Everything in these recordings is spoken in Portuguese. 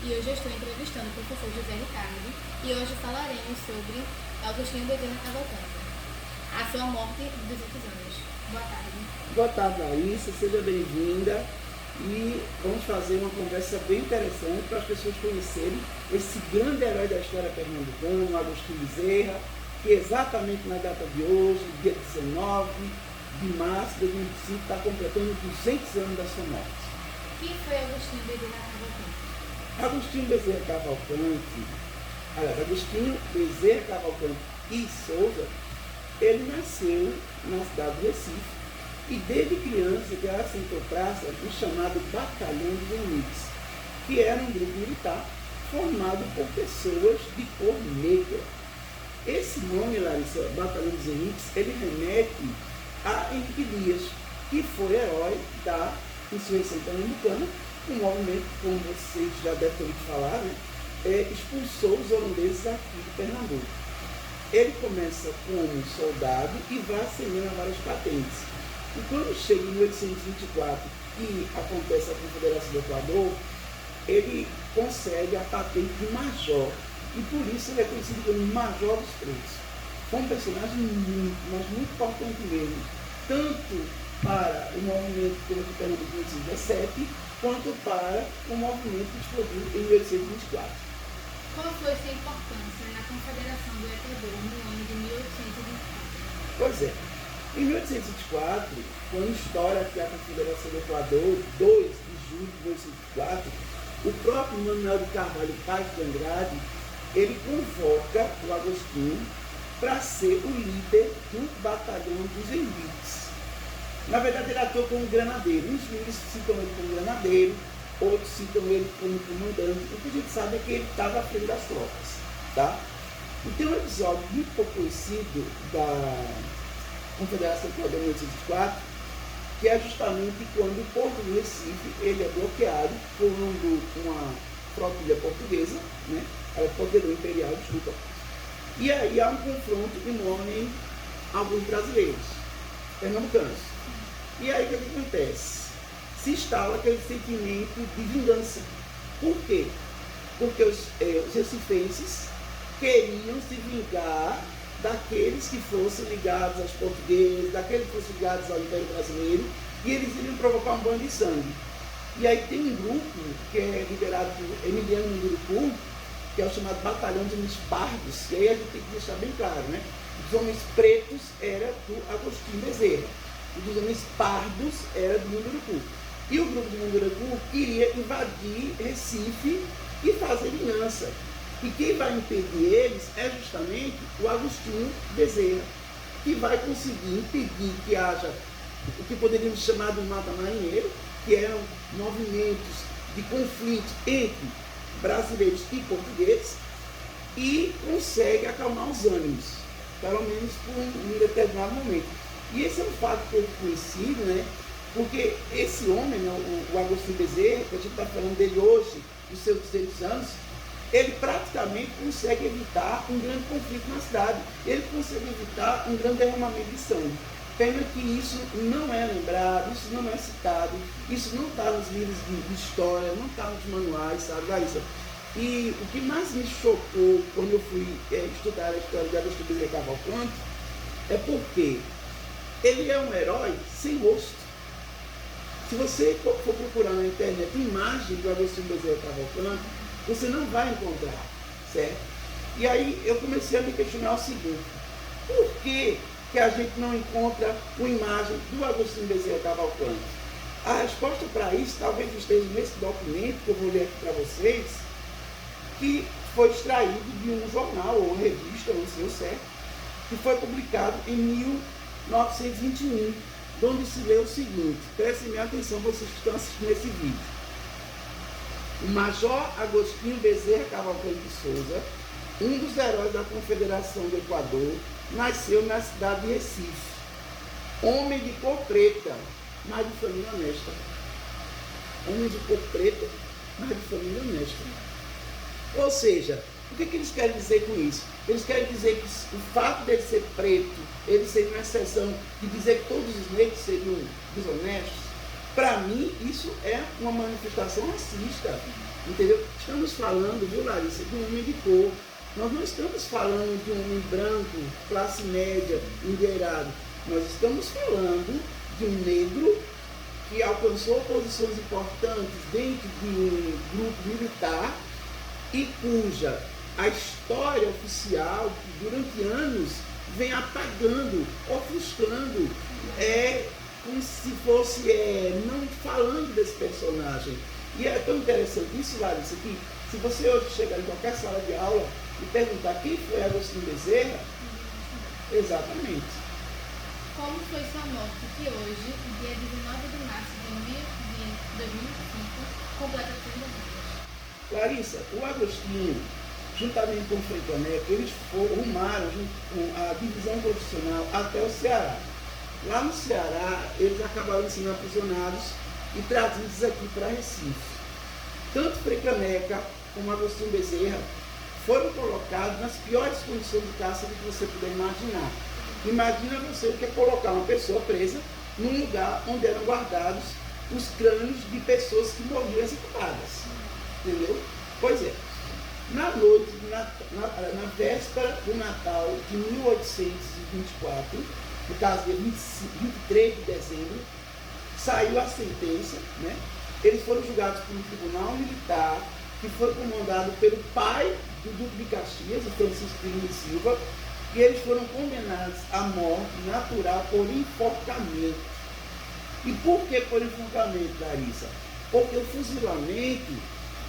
e hoje eu estou entrevistando o professor José Ricardo e hoje falaremos sobre Agostinho Bezerra Cavalcante, a sua morte de 200 anos. Boa tarde. Boa tarde, Larissa, seja bem-vinda e vamos fazer uma conversa bem interessante para as pessoas conhecerem esse grande herói da história pernambucana, Agostinho Bezerra, que exatamente na data de hoje, dia 19 de março de 2025, está completando 200 anos da sua morte. Quem foi Agostinho Bezerra Cavalcante? Agostinho Bezerra Cavalcante, Agostinho Bezerra Cavalcante e Souza, ele nasceu na cidade do Recife e desde criança já sentou praça no chamado Batalhão dos Henriques, que era um grupo militar formado por pessoas de cor negra. Esse nome, Larissa, Batalhão dos Henriques, ele remete a Henrique Dias, que foi herói da insurreição pernambucana, um movimento, como vocês já devem ter ouvido falar, né, expulsou os holandeses aqui de Pernambuco. Ele começa como soldado e vai ascendendo a várias patentes. E quando chega em 1824 e acontece a Confederação do Equador, ele consegue a patente de major. E por isso ele é conhecido como Major dos Pretos. Foi um personagem muito, mas muito importante mesmo, tanto para o movimento que teve aqui em Pernambuco em 1817, quanto para o movimento que explodiu em 1824. Qual foi sua importância na Confederação do Equador no ano de 1824? Pois é, em 1824, quando estoura aqui a Confederação do Equador, 2 de julho de 1824, o próprio Manuel de Carvalho Paz de Andrade, ele convoca o Agostinho para ser o líder do Batalhão dos Henriques. Na verdade, ele atuou como granadeiro. Uns livros citam ele como granadeiro, outros citam ele como comandante. O que a gente sabe é que ele estava à frente das tropas. Tá? E tem um episódio muito pouco conhecido da Confederação do Equador 1824, que é justamente quando o porto do Recife ele é bloqueado por uma flotilha portuguesa, né? Era poderoso imperial, desculpa. E aí há um confronto que morrem alguns brasileiros, pernambucanos. E aí o que acontece? Se instala aquele sentimento de vingança. Por quê? Porque os recifenses queriam se vingar daqueles que fossem ligados aos portugueses, daqueles que fossem ligados ao Império Brasileiro, e eles iriam provocar um banho de sangue. E aí tem um grupo que é liderado por Emiliano Munduruku, que é o chamado Batalhão de Homens Pardos, e aí a gente tem que deixar bem claro, né? Os homens pretos era do Agostinho Bezerra, e dos homens pardos era do Munduruku. E o grupo de Munduruku queria invadir Recife e fazer vingança. E quem vai impedir eles é justamente o Agostinho Bezerra, que vai conseguir impedir que haja o que poderíamos chamar de um mata-marinheiro, que eram movimentos de conflito entre brasileiros e portugueses, e consegue acalmar os ânimos, pelo menos por um determinado momento. E esse é um fato pouco conhecido, né? Porque esse homem, né, o Agostinho Bezerra, que a gente está falando dele hoje, dos seus 200 anos, ele praticamente consegue evitar um grande conflito na cidade, ele consegue evitar um grande derramamento de sangue. Pena que isso não é lembrado, isso não é citado, isso não está nos livros de história, não está nos manuais, sabe, Larissa? E o que mais me chocou quando eu fui estudar a história de Agostinho Bezerra Cavalcante é porque ele é um herói sem rosto. Se você for procurar na internet imagens do Agostinho Bezerra Cavalcante, você não vai encontrar, certo? E aí eu comecei a me questionar o seguinte: por que a gente não encontra uma imagem do Agostinho Bezerra Cavalcante? A resposta para isso talvez esteja nesse documento que eu vou ler aqui para vocês, que foi extraído de um jornal ou uma revista, não sei o certo, que foi publicado em 1921, onde se lê o seguinte, prestem minha atenção vocês que estão assistindo esse vídeo. O Major Agostinho Bezerra Cavalcante de Souza, um dos heróis da Confederação do Equador, nasceu na cidade de Recife. Homem de cor preta, mas de família honesta. Homem de cor preta, mas de família honesta. Ou seja, o que eles querem dizer com isso? Eles querem dizer que o fato dele ser preto, ele seria uma exceção de dizer que todos os negros seriam desonestos. Para mim, isso é uma manifestação racista. Entendeu? Estamos falando, viu, Larissa, de um homem de cor. Nós não estamos falando de um homem branco, classe média, endinheirado. Nós estamos falando de um negro que alcançou posições importantes dentro de um grupo militar e cuja a história oficial, que durante anos vem apagando, ofuscando, como se fosse não falando desse personagem. E é tão interessante isso, Larissa, que se você hoje chegar em qualquer sala de aula e perguntar quem foi Agostinho Bezerra, exatamente. Como foi sua morte, que hoje, dia 19 de março de 2005, completa 30 anos? Larissa, o Agostinho, juntamente com o Frei Caneca, eles rumaram junto com a divisão profissional até o Ceará. Lá no Ceará, eles acabaram sendo aprisionados e trazidos aqui para Recife. Tanto Frei Caneca como Agostinho Bezerra foram colocados nas piores condições de cárcere que você puder imaginar. Imagina você o que é colocar uma pessoa presa num lugar onde eram guardados os crânios de pessoas que morriam executadas. Entendeu? Pois é. Na noite, na véspera do Natal de 1824, no caso dia 23 de dezembro, saiu a sentença, né? Eles foram julgados por um tribunal militar que foi comandado pelo pai do Duque de Caxias, o Francisco de Silva, e eles foram condenados à morte natural por enforcamento. E por que por enforcamento, Larissa? Porque o fuzilamento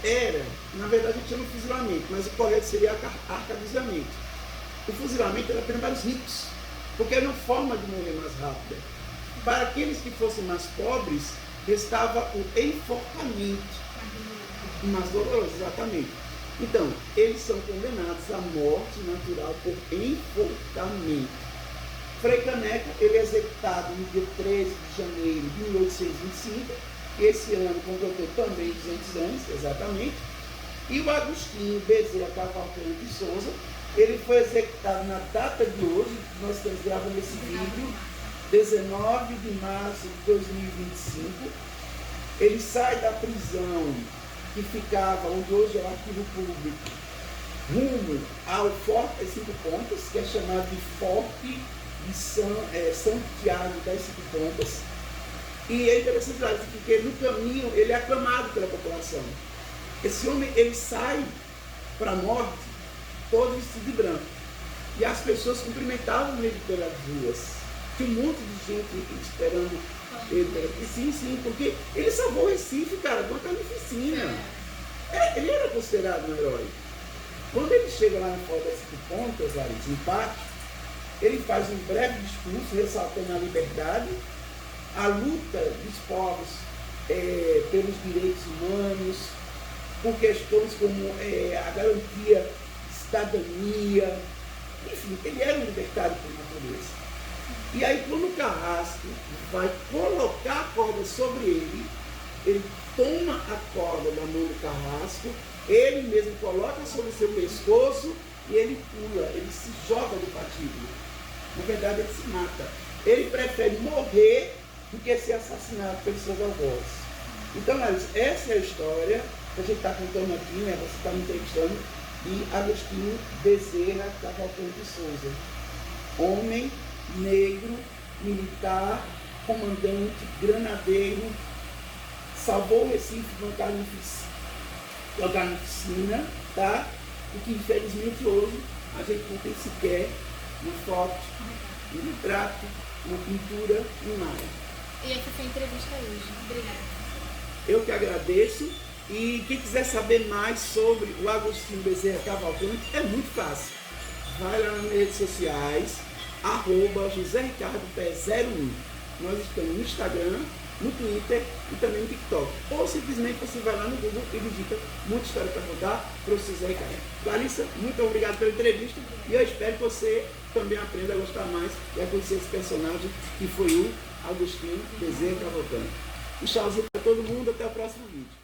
era, na verdade a gente chama de fuzilamento, mas o correto seria arcabuzeamento. O fuzilamento era apenas para os ricos, porque era uma forma de morrer mais rápida. Para aqueles que fossem mais pobres, restava o enforcamento, mais doloroso, exatamente. Então, eles são condenados à morte natural por enforcamento. Frei Caneca, ele é executado no dia 13 de janeiro de 1825, que esse ano completou também 200 anos, exatamente. E o Agostinho Bezerra Cavalcante de Souza, ele foi executado na data de hoje, nós estamos gravando esse vídeo, 19 de março de 2025. Ele sai da prisão que ficava onde hoje é o arquivo público, rumo ao Forte das Cinco Pontas, que é chamado de Forte de Santiago das Cinco Pontas. E é interessante porque no caminho ele é aclamado pela população. Esse homem, ele sai para a morte todo vestido de branco. E as pessoas cumprimentavam ele pelas ruas. Tinha um monte de gente esperando ele. Sim, porque ele salvou o Recife, cara, de uma carnificina. Ele era considerado um herói. Quando ele chega lá na Forte das Cinco Pontas, Larissa, em pátio, ele faz um breve discurso ressaltando a liberdade, a luta dos povos pelos direitos humanos, por questões como a garantia de cidadania. Enfim, ele era um libertário por natureza. E aí, quando o Carrasco vai colocar a corda sobre ele, ele toma a corda da mão do Carrasco, ele mesmo coloca sobre o seu pescoço e ele pula, ele se joga do patíbulo. Na verdade, ele se mata. Ele prefere morrer do que ser assassinado pelos seus avós. Então, Larissa, essa é a história que a gente está contando aqui, né? Você está me entrevistando, de Agostinho Bezerra Cavalcante de Souza. Homem negro, militar, comandante, granadeiro, salvou o Recife de uma carnificina, tá? E que infelizmente hoje a gente não tem sequer uma foto, um retrato, uma pintura, nada. E essa foi a entrevista hoje. Obrigada. Eu que agradeço. E quem quiser saber mais sobre o Agostinho Bezerra Cavalcante, é muito fácil. Vai lá nas redes sociais, @JoséRicardoPé01. Nós estamos no Instagram, no Twitter e também no TikTok. Ou simplesmente você vai lá no Google e digita Muita História para Contar para o José Ricardo. Larissa, muito obrigado pela entrevista e eu espero que você também aprenda a gostar mais e a conhecer esse personagem que foi o Agostinho Bezerra Cavalcante. Um tchauzinho para todo mundo, até o próximo vídeo.